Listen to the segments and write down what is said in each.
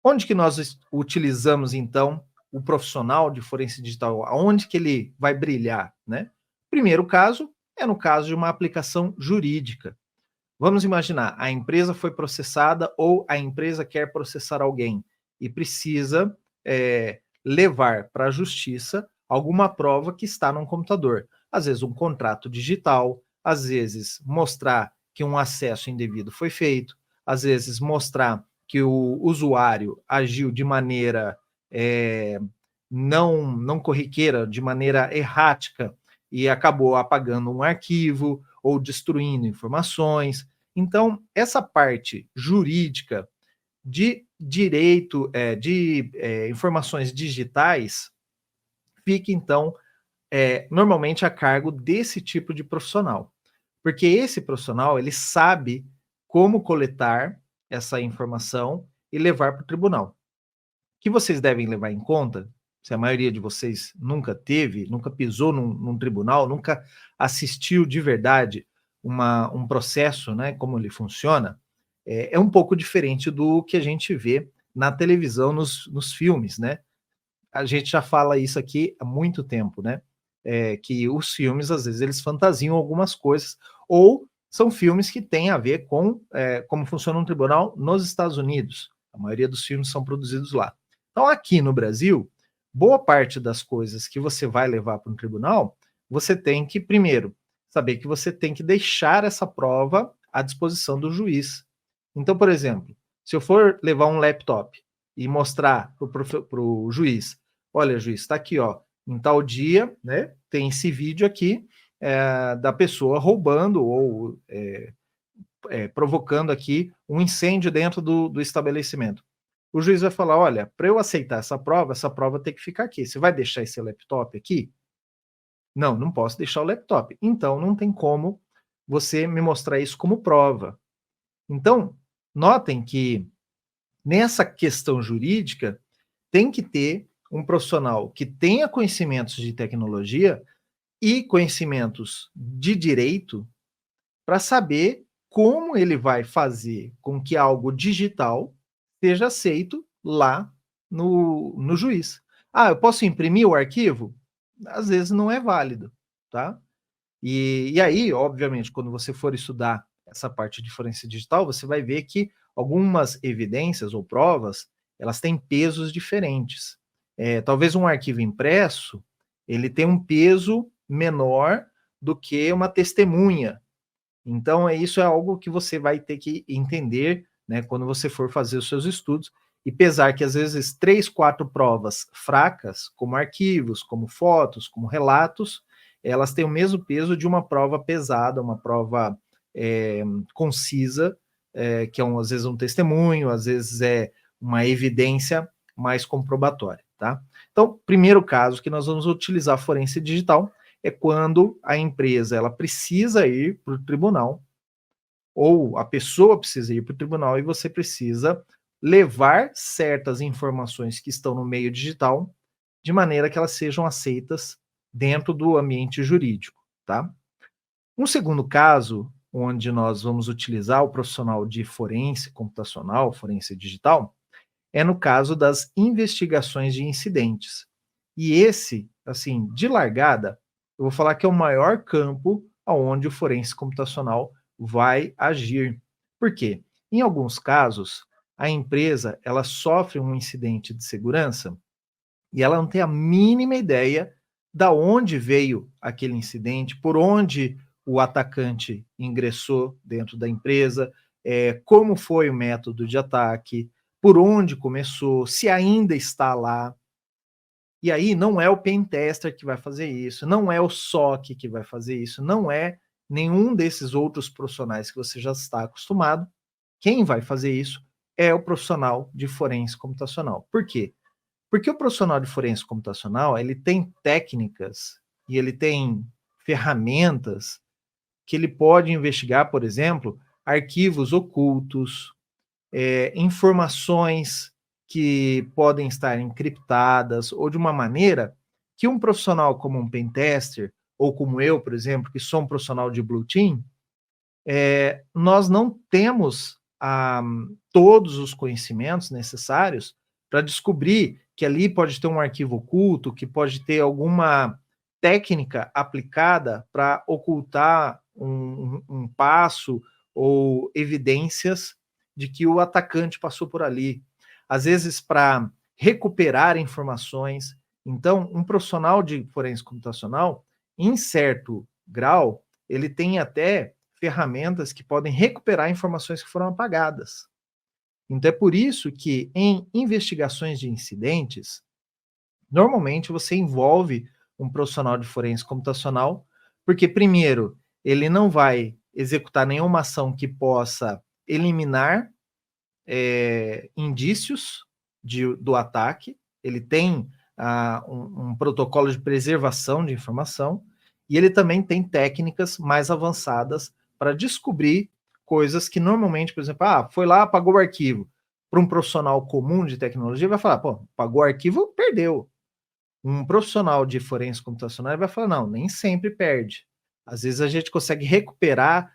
Onde que nós utilizamos, então, o profissional de forense digital? Aonde que ele vai brilhar, né? Primeiro caso é no caso de uma aplicação jurídica. Vamos imaginar, a empresa foi processada ou a empresa quer processar alguém e precisa levar para a justiça alguma prova que está num computador. Às vezes um contrato digital, às vezes mostrar que um acesso indevido foi feito, às vezes mostrar que o usuário agiu de maneira não corriqueira, de maneira errática, e acabou apagando um arquivo ou destruindo informações. Então, essa parte jurídica de direito, de informações digitais, fica, então, normalmente a cargo desse tipo de profissional. Porque esse profissional, ele sabe como coletar essa informação e levar para o tribunal. O que vocês devem levar em conta, se a maioria de vocês nunca teve, nunca pisou num tribunal, nunca assistiu de verdade um processo, né, como ele funciona, é um pouco diferente do que a gente vê na televisão, nos filmes, né? A gente já fala isso aqui há muito tempo, né? Que os filmes, às vezes, eles fantasiam algumas coisas, ou são filmes que têm a ver com como funciona um tribunal nos Estados Unidos. A maioria dos filmes são produzidos lá. Então, aqui no Brasil, boa parte das coisas que você vai levar para um tribunal, você tem que, primeiro, saber que você tem que deixar essa prova à disposição do juiz. Então, por exemplo, se eu for levar um laptop e mostrar para o juiz, olha, juiz, está aqui, ó, em tal dia, né, tem esse vídeo aqui da pessoa roubando ou provocando aqui um incêndio dentro do estabelecimento. O juiz vai falar, olha, para eu aceitar essa prova tem que ficar aqui. Você vai deixar esse laptop aqui? Não, não posso deixar o laptop. Então, não tem como você me mostrar isso como prova. Então, notem que nessa questão jurídica, tem que ter um profissional que tenha conhecimentos de tecnologia e conhecimentos de direito para saber como ele vai fazer com que algo digital seja aceito lá no juiz. Ah, eu posso imprimir o arquivo? Às vezes não é válido, tá? E aí, obviamente, quando você for estudar essa parte de forense digital, você vai ver que algumas evidências ou provas, elas têm pesos diferentes. Talvez um arquivo impresso, ele tem um peso menor do que uma testemunha. Então, isso é algo que você vai ter que entender, né, quando você for fazer os seus estudos, e pesar que, às vezes, 3, 4 provas fracas, como arquivos, como fotos, como relatos, elas têm o mesmo peso de uma prova pesada, uma prova concisa, que é, às vezes, um testemunho, às vezes é uma evidência mais comprobatória, tá? Então, primeiro caso que nós vamos utilizar a forense digital é quando a empresa ela precisa ir para o tribunal, ou a pessoa precisa ir para o tribunal e você precisa levar certas informações que estão no meio digital de maneira que elas sejam aceitas dentro do ambiente jurídico, tá? Um segundo caso, onde nós vamos utilizar o profissional de forense computacional, forense digital, é no caso das investigações de incidentes. E esse, assim, de largada, eu vou falar que é o maior campo aonde o forense computacional vai agir. Por quê? Em alguns casos, a empresa ela sofre um incidente de segurança e ela não tem a mínima ideia da onde veio aquele incidente, por onde o atacante ingressou dentro da empresa, como foi o método de ataque, por onde começou, se ainda está lá. E aí não é o pentester que vai fazer isso, não é o SOC que vai fazer isso, não é nenhum desses outros profissionais que você já está acostumado. Quem vai fazer isso é o profissional de forense computacional. Por quê? Porque o profissional de forense computacional, ele tem técnicas e ele tem ferramentas que ele pode investigar, por exemplo, arquivos ocultos, informações que podem estar encriptadas ou de uma maneira que um profissional como um pentester ou como eu, por exemplo, que sou um profissional de Blue Team, nós não temos todos os conhecimentos necessários para descobrir que ali pode ter um arquivo oculto, que pode ter alguma técnica aplicada para ocultar um passo ou evidências de que o atacante passou por ali. Às vezes, para recuperar informações. Então, um profissional de forense computacional, em certo grau, ele tem até ferramentas que podem recuperar informações que foram apagadas. Então, é por isso que em investigações de incidentes, normalmente você envolve um profissional de forense computacional, porque, primeiro, ele não vai executar nenhuma ação que possa eliminar indícios do ataque, ele tem um protocolo de preservação de informação, e ele também tem técnicas mais avançadas para descobrir coisas que normalmente, por exemplo, foi lá, apagou o arquivo. Para um profissional comum de tecnologia, vai falar, pô, apagou o arquivo, perdeu. Um profissional de forense computacional vai falar, não, nem sempre perde. Às vezes a gente consegue recuperar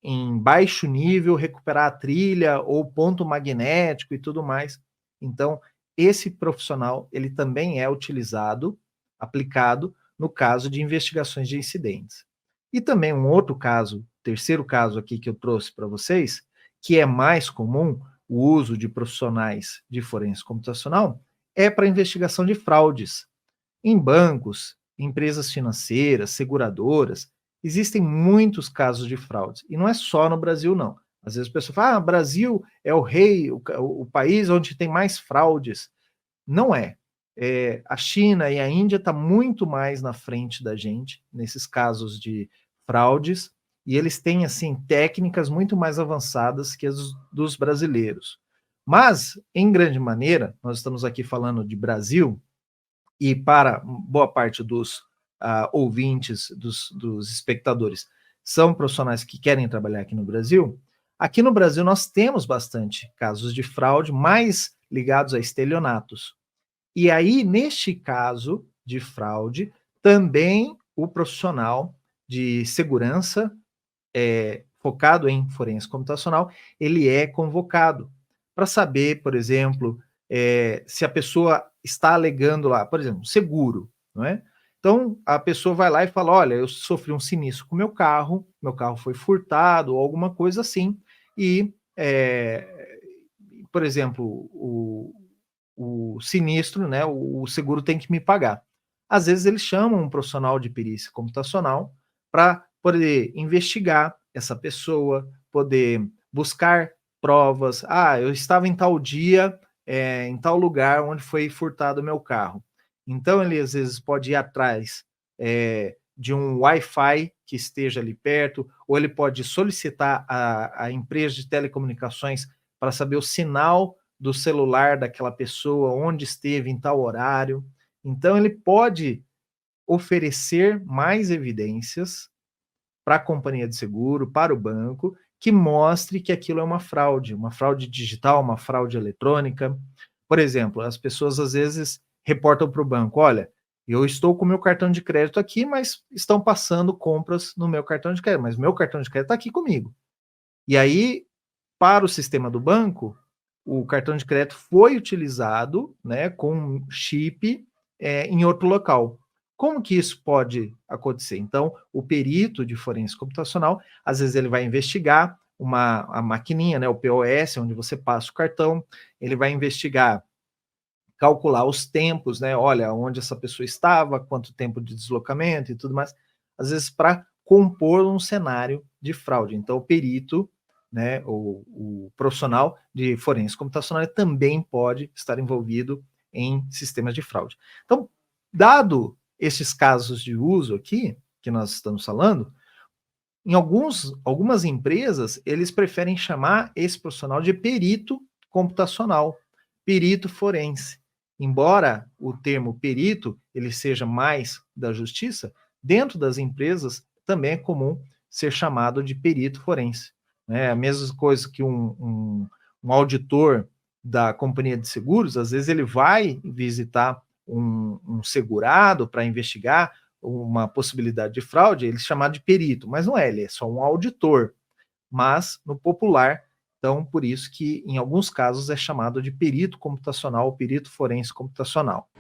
em baixo nível, recuperar a trilha ou ponto magnético e tudo mais. Então, esse profissional, ele também é utilizado, aplicado, no caso de investigações de incidentes. E também um outro caso, terceiro caso aqui que eu trouxe para vocês, que é mais comum o uso de profissionais de forense computacional, é para investigação de fraudes. Em bancos, empresas financeiras, seguradoras, existem muitos casos de fraudes. E não é só no Brasil, não. Às vezes a pessoa fala, Brasil é o rei, o país onde tem mais fraudes. Não é. A China e a Índia estão muito mais na frente da gente nesses casos de fraudes, e eles têm, assim, técnicas muito mais avançadas que as dos brasileiros. Mas, em grande maneira, nós estamos aqui falando de Brasil, e para boa parte dos ouvintes, dos espectadores, são profissionais que querem trabalhar aqui no Brasil. Aqui no Brasil nós temos bastante casos de fraude, mais ligados a estelionatos. E aí, neste caso de fraude, também o profissional de segurança, focado em forense computacional, ele é convocado para saber, por exemplo, se a pessoa está alegando lá, por exemplo, seguro, não é? Então, a pessoa vai lá e fala, olha, eu sofri um sinistro com meu carro foi furtado ou alguma coisa assim, e, por exemplo, o sinistro, né, o seguro tem que me pagar. Às vezes eles chamam um profissional de perícia computacional para poder investigar essa pessoa, poder buscar provas. Eu estava em tal dia, em tal lugar onde foi furtado o meu carro. Então ele às vezes pode ir atrás de um Wi-Fi que esteja ali perto, ou ele pode solicitar a empresa de telecomunicações para saber o sinal do celular daquela pessoa, onde esteve em tal horário. Então, ele pode oferecer mais evidências para a companhia de seguro, para o banco, que mostre que aquilo é uma fraude digital, uma fraude eletrônica. Por exemplo, as pessoas às vezes reportam para o banco, olha, eu estou com o meu cartão de crédito aqui, mas estão passando compras no meu cartão de crédito, mas meu cartão de crédito está aqui comigo. E aí, para o sistema do banco, o cartão de crédito foi utilizado, né, com chip em outro local. Como que isso pode acontecer? Então, o perito de forense computacional, às vezes ele vai investigar a maquininha, né, o POS, onde você passa o cartão, ele vai investigar, calcular os tempos, né, olha, onde essa pessoa estava, quanto tempo de deslocamento e tudo mais, às vezes para compor um cenário de fraude. Então, o perito, né, o profissional de forense computacional também pode estar envolvido em sistemas de fraude. Então, dado esses casos de uso aqui, que nós estamos falando, em algumas empresas, eles preferem chamar esse profissional de perito computacional, perito forense. Embora o termo perito ele seja mais da justiça, dentro das empresas também é comum ser chamado de perito forense. É a mesma coisa que um auditor da companhia de seguros, às vezes ele vai visitar um segurado para investigar uma possibilidade de fraude, ele é chamado de perito, mas não é, ele é só um auditor. mas no popular, então por isso que em alguns casos é chamado de perito computacional ou perito forense computacional.